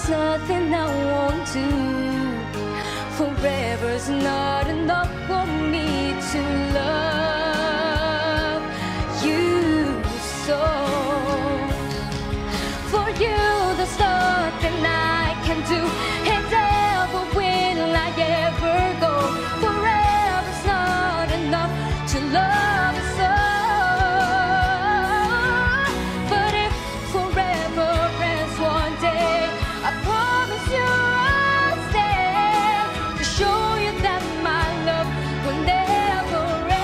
nothing I won't do. Forever's not enough for me to love you so. For you, there's nothing I can do, and ever will I ever go. Forever's not enough to love you so. But if forever ends one day, I promise you I'll stay to show you that my love will never end.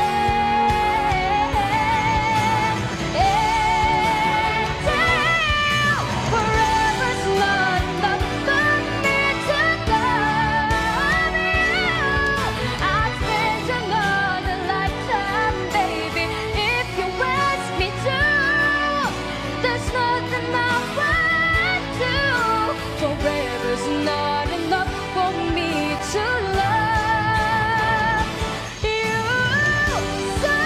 Forever's not enough for me to love you. I'd spend another lifetime, baby, if you ask me to. There's nothing I won't do. Forever's not enough for me to love you so.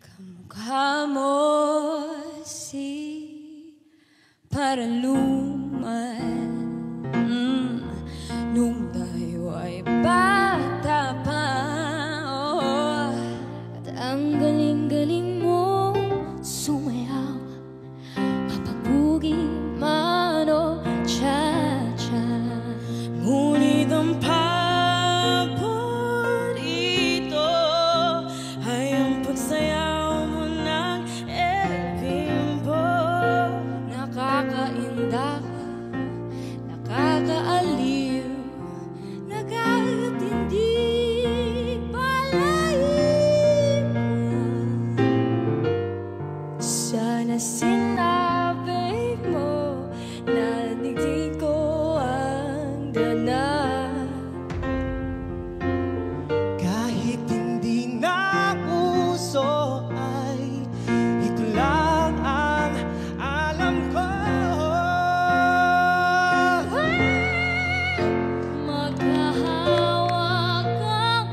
Kamukha mo si Paraluman, nung tayo ay bata pa, oh. At ang galing-galing mo sumayaw, mapabugi man o cha-cha. Ngunit ang paborito ay ang pagsayaw mo ng El Bimbo. Nakakainda ka, nakakaaliw, nakakatindi palayin mo. Sana sinabi mo, narinig ko ang ganap. Kahit hindi na puso ay ito lang ang alam ko. Magkahawak ang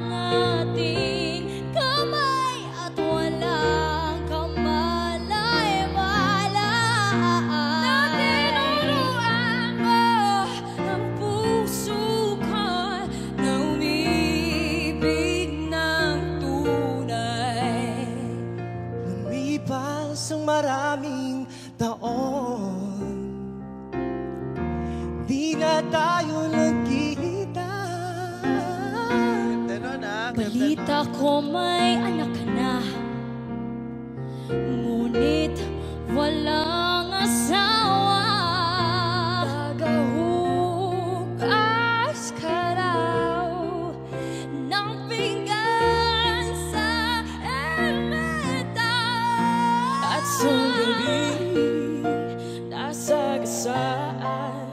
ating kamay at walang kamalay-malay. Natinuruan mo ang puso ko na umibig ng tunay. Lumipas ang maraming taon, di na tayo nagkita. Balita ko may anak ka na, ngunit walang asawa. Tagahugas ka raw ng pinggan sa ermita. At sa gabi nasagasaan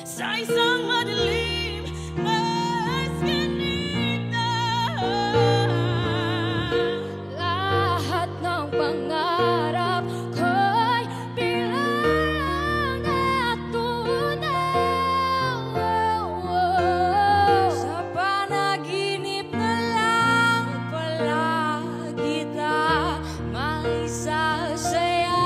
sa isang madilim na eskinita. Lahat ng pangarap ko'y bilang at tunaw. Sa panaginip na lang palagi kita maisasayaw.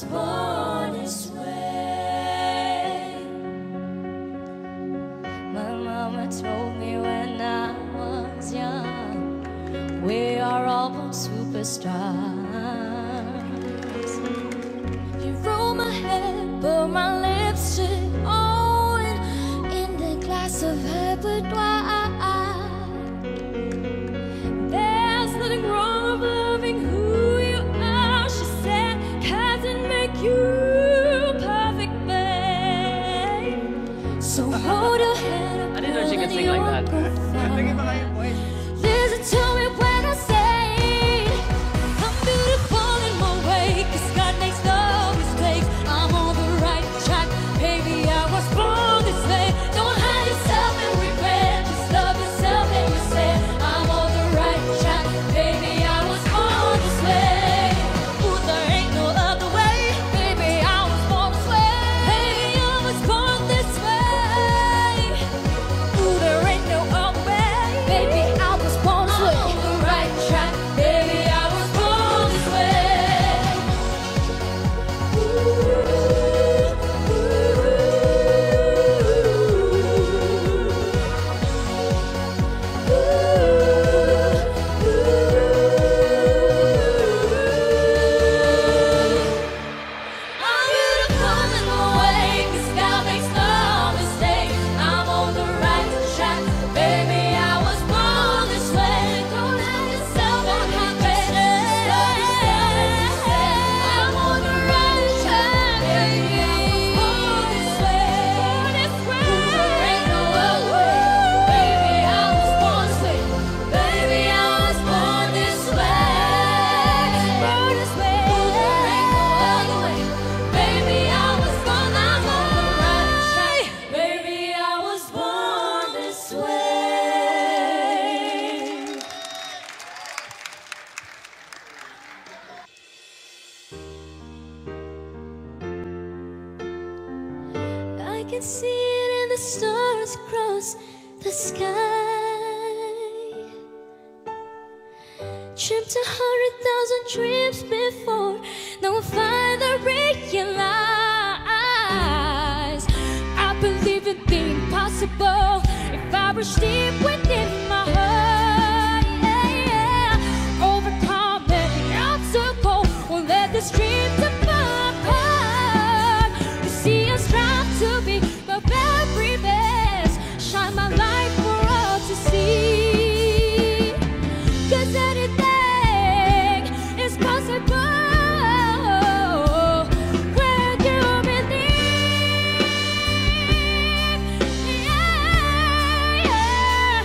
Born this way. My mama told me when I was young, we are all born superstars. head, but my lips sit on in the glass of her boudoir. There's nothing wrong with loving who you are, she said, 'cause it make you perfect, babe. So hold your head up, I didn't know she could sing like that. listen to me when I say I'm beautiful in my way, 'cause God makes no mistakes. I'm on the right track, baby, I was born this way. Don't hide yourself and regret, just love yourself and you say I'm on the right track, baby, I was born this way. Ooh, there ain't no other way, baby, I was born this way. Baby, I was born this way. Ooh, there ain't no other way, baby, I was born this way. I'm on the right track, baby, I was born this way. I'm beautiful in my way, 'cause God makes no mistakes. I'm on the right track, baby, I was born this way. Don't let yourself on my face. I'm on the right track, baby, I was born this way. There ain't no other way, baby, I was born this way. Baby, I was born this way. Born this way. There ain't no other way, baby, I was born. I'm on the right track, baby, I was born this way. I can see it in the stars across the sky. Dreamt 100,000 dreams before, now I finally realize I believe in the impossible. If I reach deep within my heart, yeah, overcome every obstacle, won't let this dream depart. You see, I strive to be my very best, shine my light for all to see. 'Cause anything is possible when you believe. Yeah, yeah,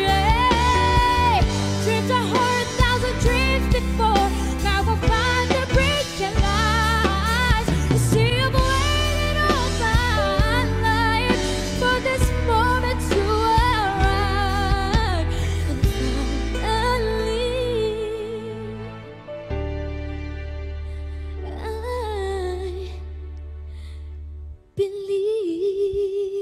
yeah. Dreamed 100,000 dreams before, now I finally realize. You see, I've waited all my life for this moment to arrive, and finally I believe.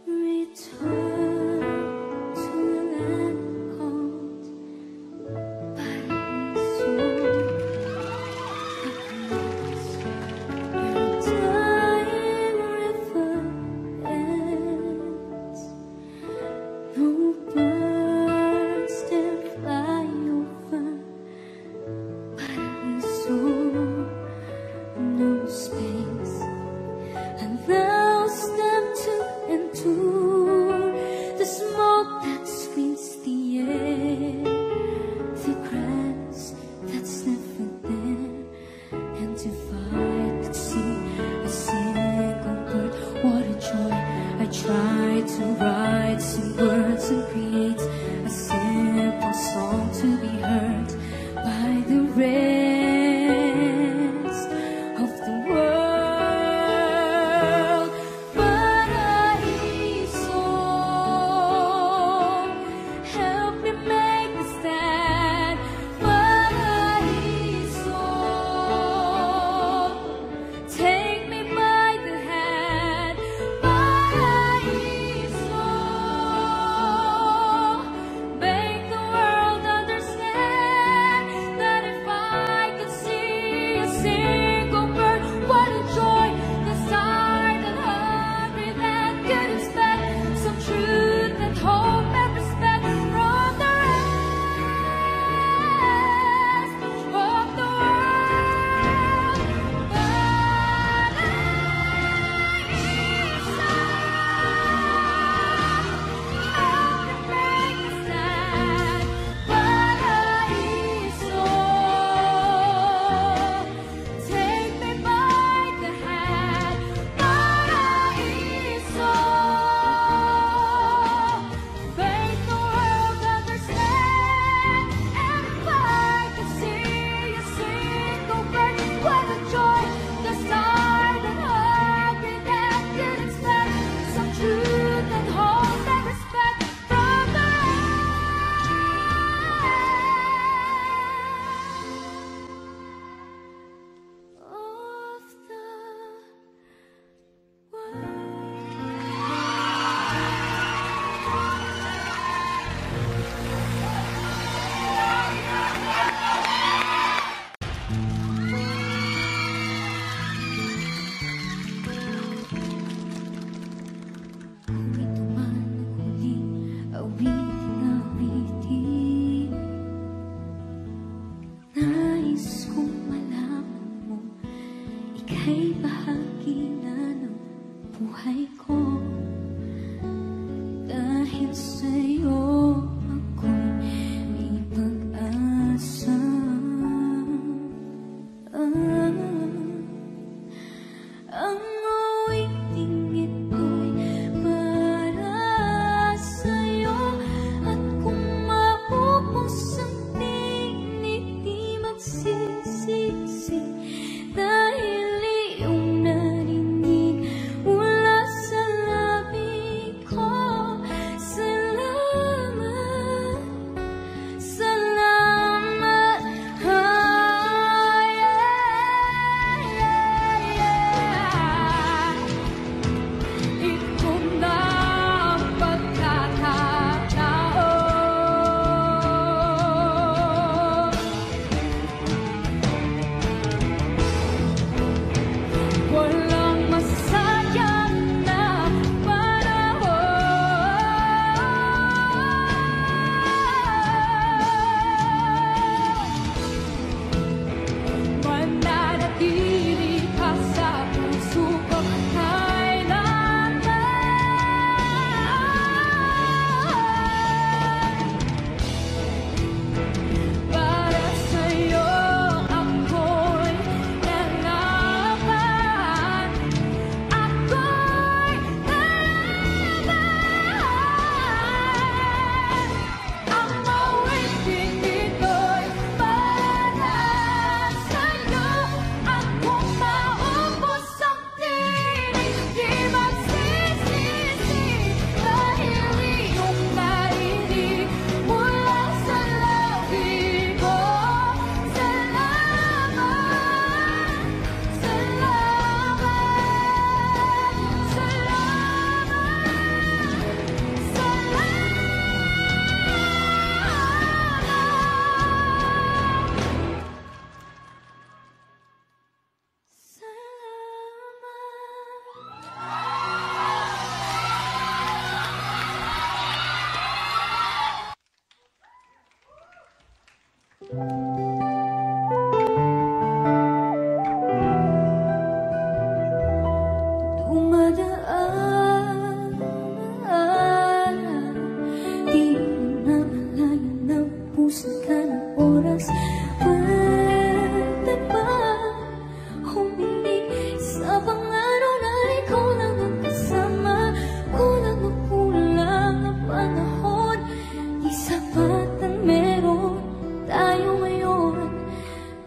Return to land called Paradise. Your dying river ends. No birds dare fly over Paradise. No space allows them to endure the smoke that sweeps the air, the grass that's never there. And if I could see a single bird, what a joy. I try to write some words and create a simple song to be heard by the rest of the world. Paraíso, help me make the stand. Paraíso, take me by the hand. Paraíso, make the world understand that if I nais kong malaman mo, ika'y bahagi na ng buhay ko. Dahil sa'yo ako'y may pag-asa. Ang awiting ito'y para sa'yo, at kung maubos ang tinig, di magsisisi, dahil iyong narinig mula sa labi ko. Salamat, salamat, ito na ang pagkakataon. Walang masayang na panahon. Mananatili ka sa puso ko kailanman. Para sa'yo ako'y lalaban. Ako'y lalaban. Ang awiting ito'y para sa'yo, at kung maubos ang tinig, di magsisisi, dahil iyong narinig mula sa labi ko. Salamat, dumadaan ang araw, di mo namalayan na ubusan ka ng oras. Pwede ba humiling sa pangaraw na ikaw lang ang kasama? Kulang na kulang ang panahon, di sapat ang meron tayo ngayon.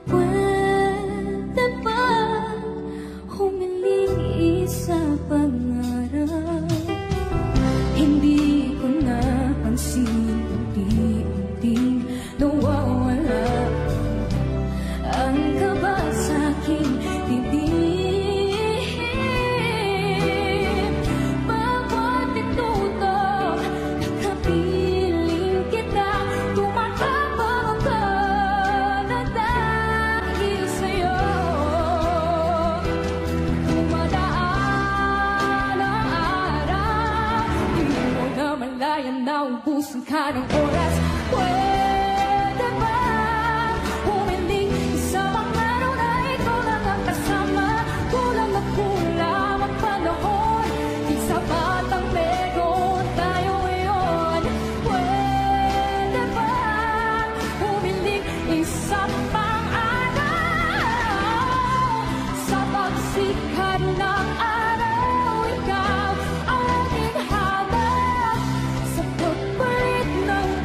Pwede ba humiling isa pangarap? Hindi ko napansin, unti-unting nawawala ang kaba sa aking dibdib. Bawat itutok, nakapiling kita, tumatabang ka na dahil sa'yo. Dumadaan ang araw, di mo namalayan na ubusan ka ng oras. Pwede ba humiling sa pangaraw na ikaw lang ang kasama? Kulang na kulang ang panahon, di sapat ang meron tayo ngayon. Pwede ba humiling isa pang araw? Sa pagsikat ng araw, ikaw ang aking habag. Sa pagpalit ng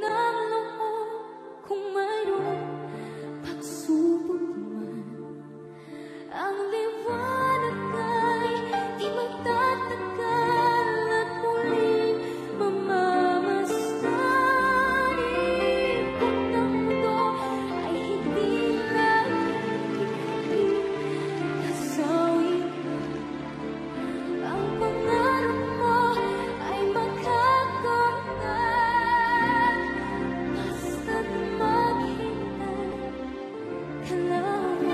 ng loob kung mayroong pagsubok man. Ang liwanag ay di magtatagal at muling mamamasdan. Ikot ng mundo ay hindi laging kasawin. Ang pangarap mo ay magkakamtan, basta't maghintay ka lamang.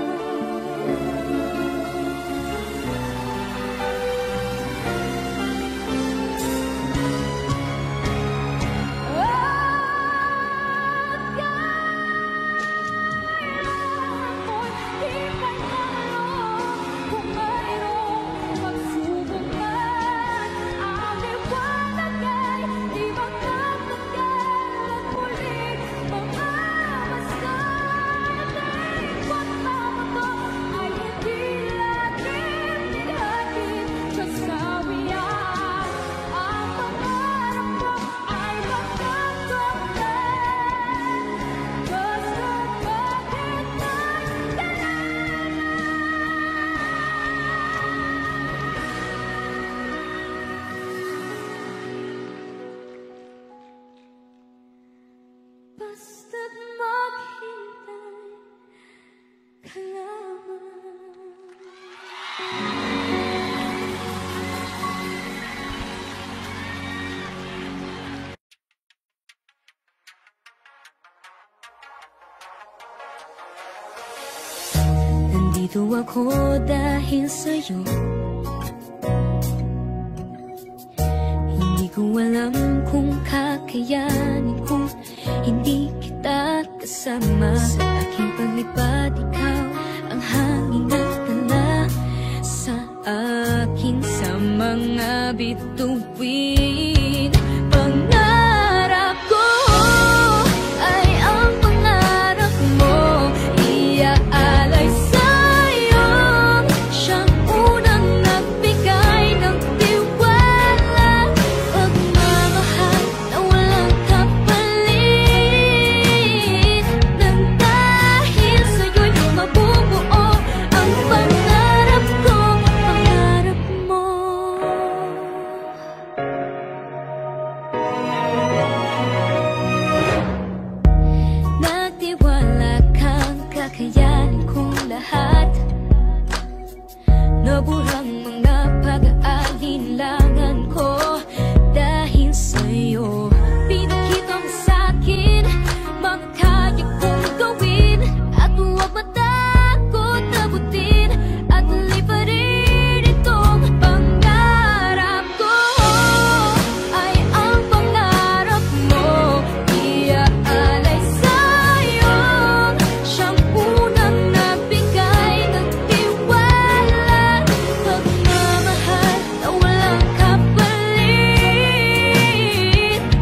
Basta't maghintay ka lamang. Nandito ako dahil sa'yo. Hindi ko alam kung kakayanin ko hindi kita kasama. Sa aking paglipad, ikaw ang hangin at tala sa akin sa mga bituin. Pangarap ko ay ang pangarap mo, iaalay sa'yo. Siyang unang nagbigay ng tiwala, pagmamahal na walang kapalit. Nang dahil sa'yo'y mabubuo ang pangarap ko, pangarap mo. Nagtiwala kang kakayanin kong lahat, naburang mga pag-aalinlangan ko. Dahil sa'yo, pinakita mo sa'kin mga kaya kong gawin. At huwag matakot abutin at liparin itong pangarap ko. Ay ang pangarap mo, iaalay sa'yo. Siyang unang nagbigay ng tiwala, pagmamahal na walang kapalit.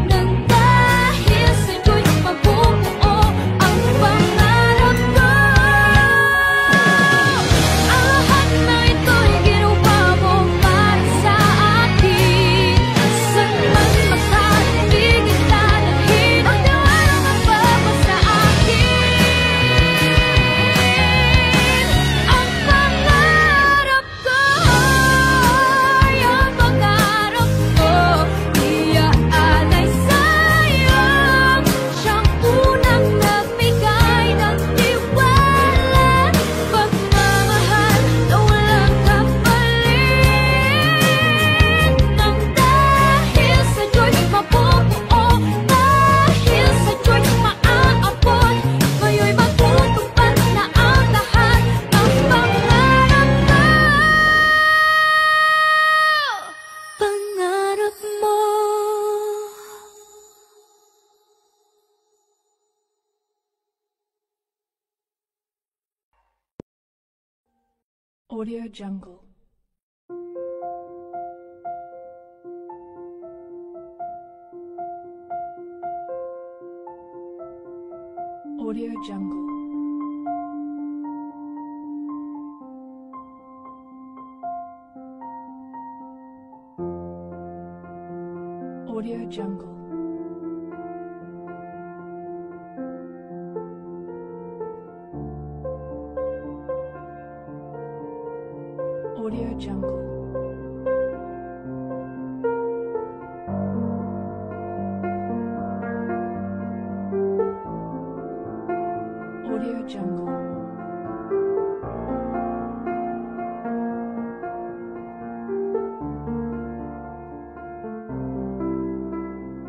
Nang dahil sa'yo'y mabubuo ang pangarap ko. Ang lahat na ito'y ginawa mo para sa akin. Saan man makaligid kita, dalhin ang tiwala ng Papa sa akin. Ang pangarap ko ay ang pangarap mo, iaalay sa'yo. Siyang unang nagbigay ng tiwala, pagmamahal na walang kapalit. Nang dahil sa'yo'y mabubuo, dahil sa'yo'y maaabot, ngayon'y magtutupad na ang lahat ng pangarap ko. Pangarap mo. Audio Jungle. Audio Jungle. Audio Jungle. Audio Jungle. Audio Jungle.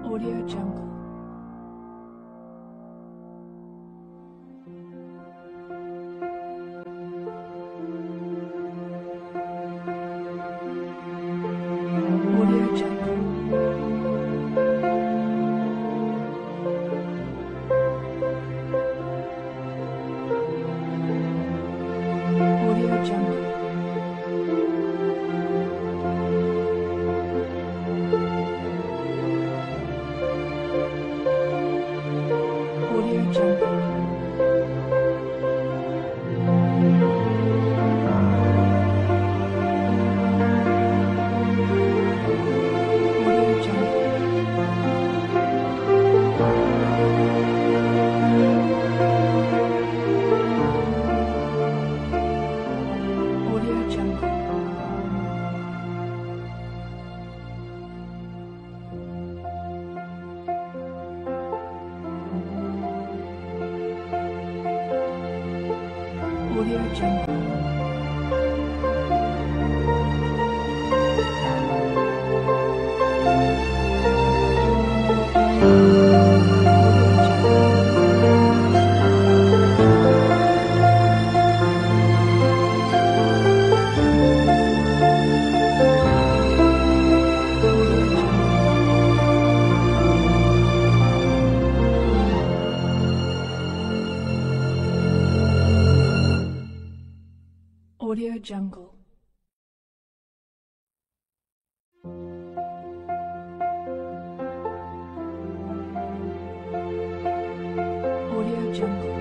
Audio Jungle. Audio Jungle. Audio Jungle. Audio Jungle. Audio Jungle. Audio Jungle. Audio Jungle. Audio Jungle. Audio Jungle.